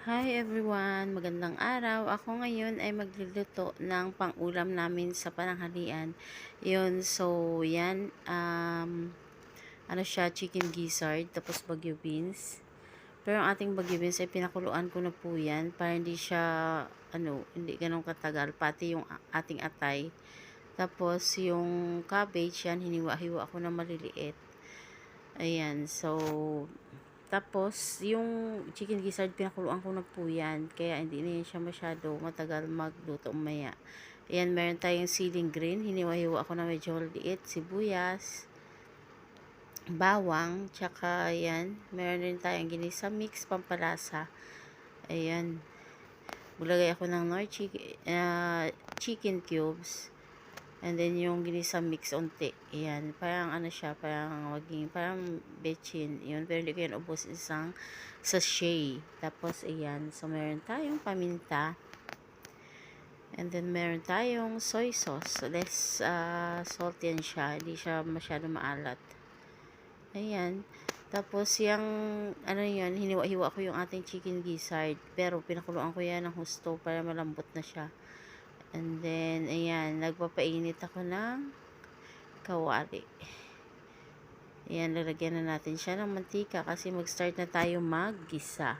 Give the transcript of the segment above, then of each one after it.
Hi everyone! Magandang araw. Ako ngayon ay magluluto ng pang-ulam namin sa pananghalian. Yun, so yan, ano siya, chicken gizzard, tapos bagyo beans. Pero ang ating bagyo beans ay pinakuluan ko na po yan para hindi siya, hindi ganun katagal. Pati yung ating atay. Tapos yung cabbage yan, hiniwa-hiwa ko na maliliit. Ayan, so tapos, yung chicken gizzard, pinakuluan ko na po yan. Kaya, hindi na yan siya masyado matagal magluto umaya. Ayan, meron tayong ceiling green. Hiniwa-hiwa ko na medyo maliit. Sibuyas, bawang, tsaka, ayan. Meron rin tayong ginisa mix, pampalasa. Ayan. Maglagay ako ng chicken cubes. And then, yung ginisa mix unti. Ayan. Parang ano siya, parang bechin. Yun. Pero hindi ko yan ubos isang sachet. Tapos, ayan. So, meron tayong paminta. And then, meron tayong soy sauce. Less salt yan siya. Hindi siya masyado maalat. Ayan. Tapos, yung, hiniwa-hiwa ko yung ating chicken gizzard. Pero, pinakuluan ko yan ng husto para malambot na siya. And then, ayan, nagpapainit ako ng kawali. Ayan, lalagyan na natin siya ng mantika kasi mag-start na tayo maggisa.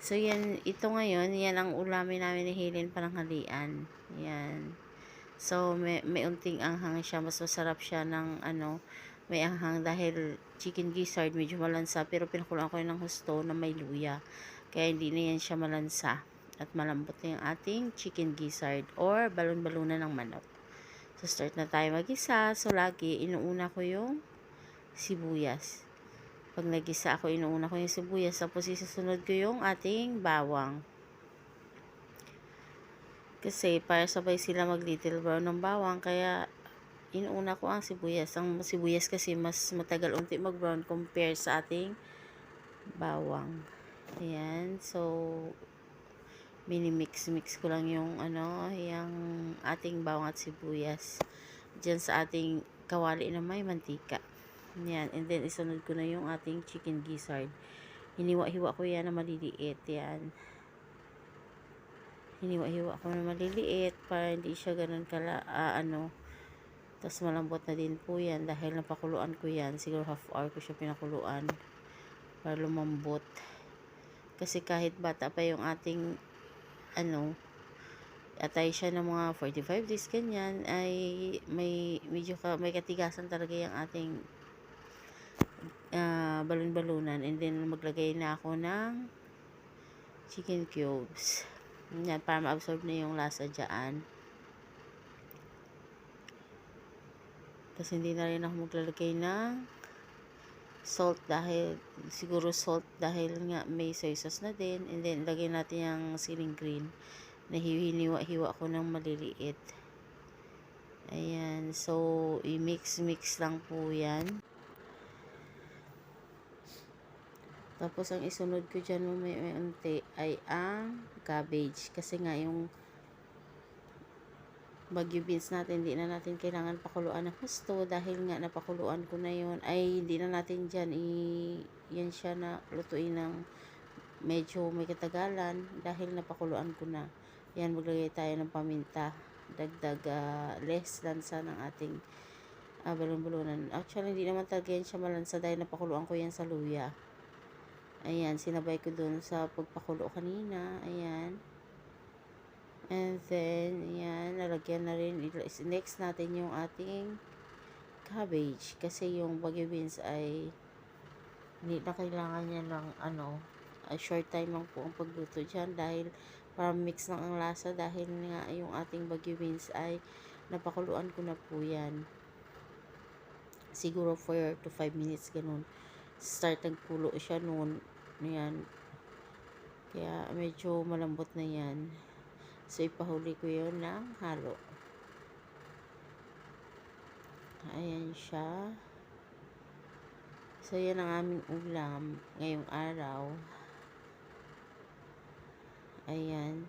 So, yan, ito ngayon, yan ang ulamin namin ni Helen pananghalian. Ayan. So, may unting anghang siya. Mas masarap siya ng, may anghang dahil chicken gizzard, medyo malansa. Pero pinakulang ko yun ng husto na may luya. Kaya hindi na yan siya malansa. At malambot na yung ating chicken gizzard or balon-balunan ng manok. So, start na tayo mag-isa. So, lagi, inuuna ko yung sibuyas. Pag nag-isa ako, inuuna ko yung sibuyas. Tapos, isusunod ko yung ating bawang. Kasi, para sabay sila mag-little brown ng bawang. Kaya, inuuna ko ang sibuyas. Ang sibuyas kasi mas matagal unti mag-brown compare sa ating bawang. Ayan. So, mini-mix ko lang yung yung ating bawang at sibuyas diyan sa ating kawali na may mantika. Yan, and then isunod ko na yung ating chicken gizzard. Hiniwa-hiwa ko yan na maliliit. Yan, hiniwa-hiwa ko na maliliit para hindi siya ganun tapos malambot na din po yan dahil napakuluan ko yan. Siguro half hour ko siya pinakuluan para lumambot, kasi kahit bata pa yung ating atay siya ng mga 45 days ganyan, ay may katigasan talaga yung ating balon-balunan. And then maglagay na ako ng chicken cubes yan para ma-absorb na yung lasa dyan. Tapos hindi na rin ako maglalagay ng salt dahil nga may soy sauce na din. And then lagay natin yung ceiling green na hiniwa-hiwa ko ng maliliit. Ayan, so i-mix lang po yan. Tapos ang isunod ko dyan may unti ay ang cabbage, kasi nga yung bagyo beans natin, hindi na natin kailangan pakuluan ng husto dahil nga napakuluan ko na yun. Ay, hindi na natin dyan yan siya na lutuin ng medyo may katagalan dahil napakuluan ko na. Yan, maglagay tayo ng paminta. Dagdag less lansa ng ating balon-balonan. Actually, hindi naman talaga yan siya malansa dahil napakuluan ko yan sa luya. Ayan, sinabay ko dun sa pagpakulo kanina. Ayan. And then, ayan, nalagyan na rin. Next natin yung ating cabbage. Kasi yung bagyo beans ay hindi na kailangan niya ng short time lang po ang pagluto dyan. Dahil para mix lang ang lasa. Dahil nga yung ating bagyo beans ay napakuluan ko na po yan. Siguro 4 to 5 minutes ganun. Start nagkulo siya noon. Ayan. Kaya medyo malambot na yan. So, ipahuli ko yun ng halo. Ayan siya. So, yan ang aming ulam ngayong araw. Ayan.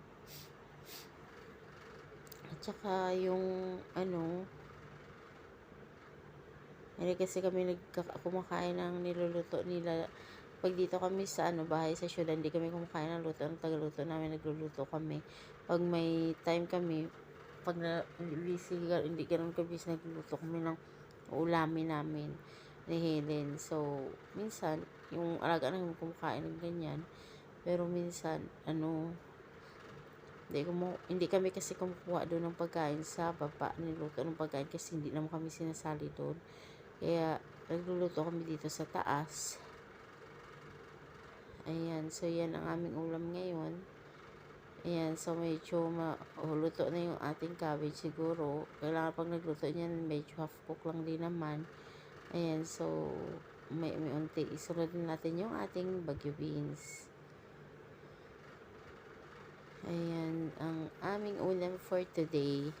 At saka yung hindi kasi kami kumakain ng niluluto nila pag dito kami sa bahay sa syudad, hindi kami kumakain ng luto ng tagaluto namin, nagluluto kami. Pag may time kami, pag hindi ganun kabisi, nagluluto kami ng ulamin namin ni Helen. So, minsan, yung alaga namin kumakain ng ganyan. Pero minsan, hindi kami kasi kumukuha doon ng pagkain sa baba, niluto ng pagkain kasi hindi naman kami sinasali doon. Kaya, nagluluto kami dito sa taas. Ayan, so yan ang aming ulam ngayon. Ayan, so medyo luto na yung ating cabbage siguro. Kailangan pag nagluto niyan, medyo half cook lang din naman. Ayan, so may unti. Isunod natin yung ating bagyo beans. Ayan, ang aming ulam for today.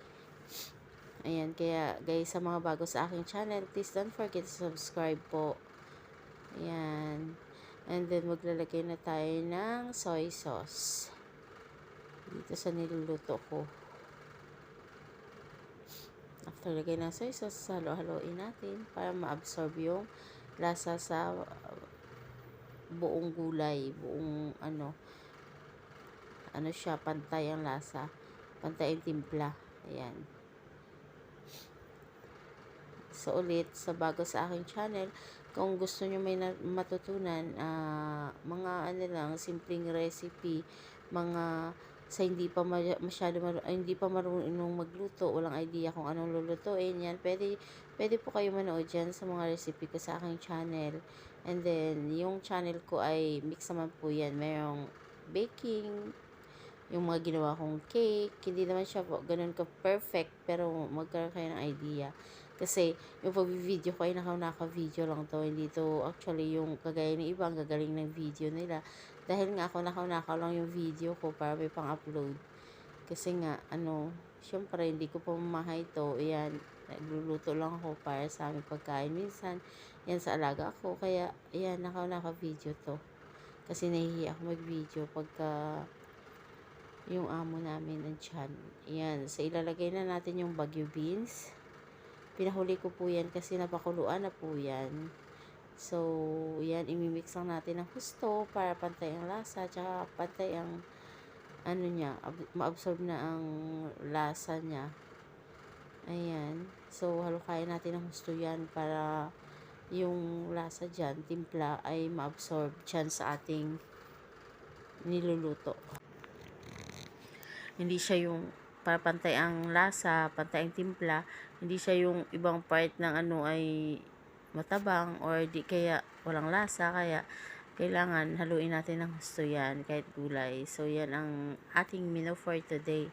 Ayan, kaya guys, sa mga bago sa aking channel, please don't forget to subscribe po. Ayan. And then, maglalagay na tayo ng soy sauce dito sa niluluto ko. After lagay ng soy sauce, halo-haloin natin para ma-absorb yung lasa sa buong gulay, buong siya, pantay ang lasa, pantay ang timpla. Ayan. So, ulit, sa bago sa aking channel, kung gusto nyo may matutunan, mga lang, simpleng recipe, mga sa hindi pa hindi pa marunong magluto, walang idea kung anong lulutuin, yan, pwede po kayo manood dyan sa mga recipe ko sa aking channel. And then, yung channel ko ay mix naman po yan. Mayroong baking, yung mga ginawa kong cake, hindi naman siya ganun ka-perfect, pero magkaroon kayo ng idea. Kasi, yung pag-video ko ay naka-video lang to. Hindi to actually yung kagaya ng iba, ang gagaling ng video nila. Dahil nga ako naka lang yung video ko para may pang-upload. Kasi nga, syempre, hindi ko pa mamahay to. Ayan, nagluluto lang ako para sa aming pagkain. Minsan, yan sa alaga ko. Kaya, ayan, naka-video to. Kasi nahihiya ako mag-video pagka yung amo namin nandyan. Ayan, so ilalagay na natin yung bagyo beans. Pinahuli ko po yan kasi napakuluan na po yan. So, yan, imimix lang natin ng husto para pantay ang lasa, tsaka pantay ang ma-absorb na ang lasa niya. Ayan, so halukayin natin ng husto yan para yung lasa dyan, timpla, ay ma-absorb dyan sa ating niluluto. Hindi siya yung para pantay ang lasa, pantay ang timpla, hindi siya yung ibang part ng ay matabang or di kaya walang lasa, kaya kailangan haluin natin ng gusto yan kahit gulay. So yan ang ating menu for today.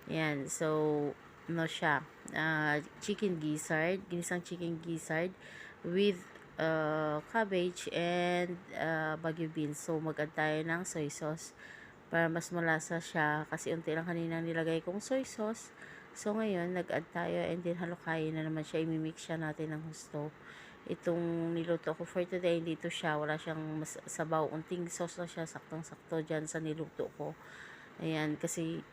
Yan, so siya, chicken gizzard, ginisang chicken gizzard with cabbage and bagyo beans. So mag-add tayo ng soy sauce para mas malasa siya kasi unti lang kanina nilagay kong soy sauce. So ngayon nag-add tayo and then halukayin na naman siya, imimix siya natin ng husto. Itong niluto ko for today, dito siya, wala siyang sabaw, unting sauce lang siya, saktong-sakto dyan sa niluto ko. Ayan, kasi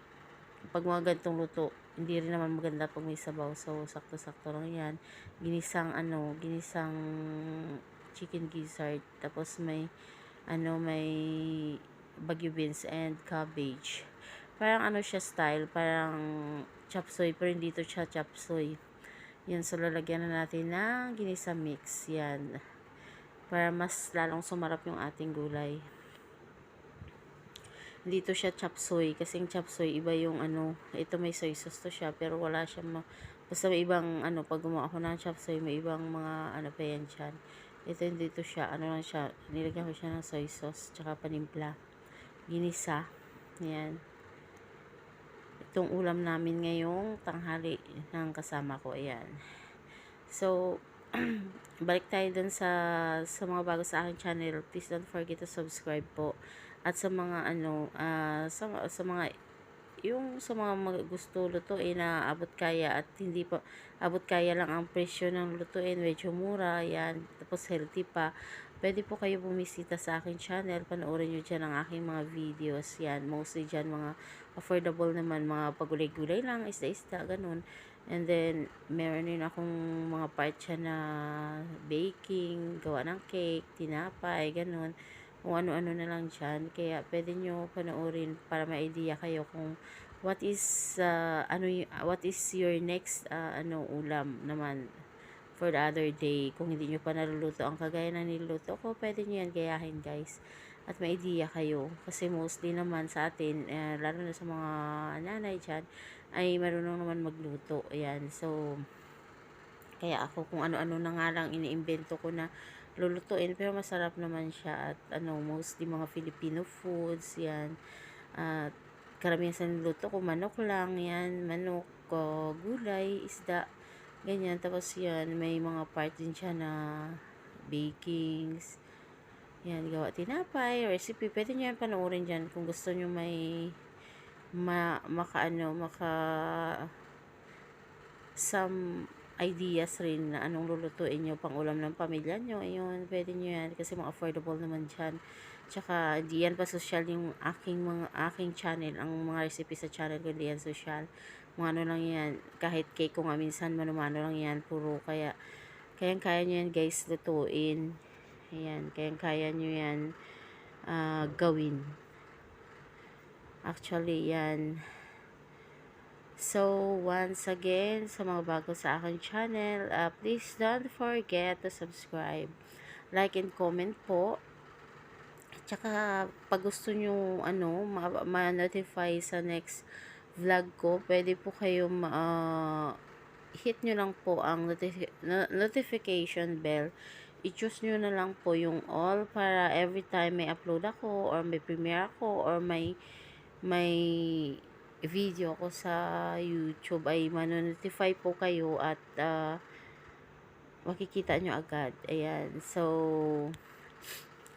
pag mga ganitong luto, hindi rin naman maganda pag may sabaw, so sakto-sakto lang yan. Ginisang chicken gizzard, tapos may bagyo beans and cabbage. Parang siya style, parang chop suey, pero hindi to siya chop suey. Yan, so lalagyan na natin ng ginisa mix. Yan, para mas lalong sumarap yung ating gulay. Hindi to siya chop suey, kasi yung chop suey iba yung ito may soy sauce to siya, pero wala siya basta may ibang pag gumawa ako ng chop suey, may ibang mga pa yan dyan. Ito hindi to siya, lang siya, nilagyan ko siya ng soy sauce, tsaka panimpla. Ginisa. Yan. Itong ulam namin ngayong tanghali ng kasama ko. Ayan. So, balik tayo dun sa mga bago sa aking channel. Please don't forget to subscribe po. At sa mga sa mga gusto lutuin na abot kaya at hindi pa abot kaya lang ang presyo ng lutuin, medyo mura, yan, tapos healthy pa, pwede po kayo bumisita sa aking channel, panoorin nyo dyan ang aking mga videos, yan, mostly dyan mga affordable naman, mga pagulay-gulay lang, isda-isda, ganun. And then, meron din akong mga part siya na baking, gawa ng cake, tinapay, ganun. kung ano-ano na lang dyan. Kaya pwede nyo panoorin para may idea kayo kung what is what is your next ulam naman for the other day. Kung hindi nyo pa naluluto ang kagaya ng niluto ko, pwede nyo yan gayahin, guys. At may idea kayo. Kasi mostly naman sa atin, lalo na sa mga nanay dyan, ay marunong naman magluto. Ayan. So, kaya ako kung ano-ano na nga lang iniimbento ko na lulutuin, pero masarap naman siya. At mostly mga Filipino foods, yan. At karamihan sa niluto ko, manok lang, yan. Manok, gulay, isda, ganyan. Tapos yan, may mga part din siya na bakings, yan, gawa tinapay, recipe. Pwede nyo yan panoorin dyan kung gusto nyo may maka some ideas rin na anong lulutuin nyo pang ulam ng pamilya nyo. Ayun, pwede nyo yan kasi mga affordable naman dyan. Tsaka, di yan pa social yung aking channel. Ang mga recipe sa channel ko, di yan social. Mga ano lang yan. Kahit cake ko nga minsan, mano-mano lang yan. Puro. Kayang-kaya nyo yan, guys, lutuin. Ayan, kayang-kaya nyo yan gawin. Actually, yan. So, once again, sa mga bago sa aking channel, please don't forget to subscribe, like, and comment po. Tsaka, pag gusto nyo, ma-notify sa next vlog ko, pwede po kayo hit nyo lang po ang notification bell. I-choose nyo na lang po yung all para every time may upload ako, or may premiere ako, or may video ko sa YouTube ay manonotify po kayo at makikita nyo agad. Ayan. So,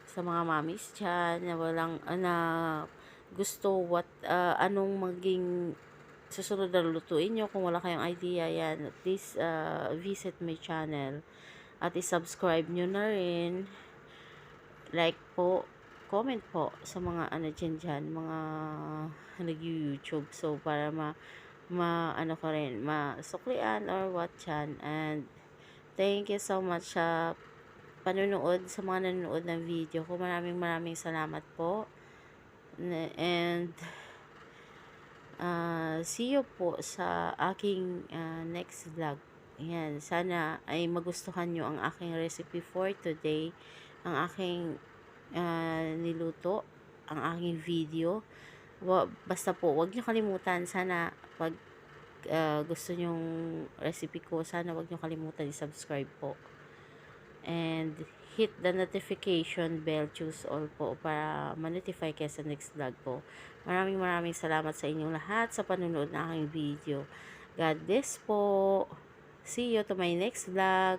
sa mga mommies dyan na walang gusto anong maging susunod na lutuin nyo, kung wala kayong idea, yan, please visit my channel at i-subscribe nyo na rin, like po, comment po sa mga dyan, mga nag-YouTube. So, para ko rin, masuklian or what yan. And, thank you so much sa panunood, sa mga nanonood ng video ko. Maraming salamat po. And, see you po sa aking next vlog. Ayan, sana ay magustuhan nyo ang aking recipe for today, ang aking niluto, ang aking video. Basta po, wag nyo kalimutan, sana pag gusto nyong recipe ko, sana wag nyo kalimutan i-subscribe po. And hit the notification bell, choose all po, para ma-notify kayo sa next vlog po. Maraming salamat sa inyong lahat sa panunood ng aking video. God bless po. See you to my next vlog.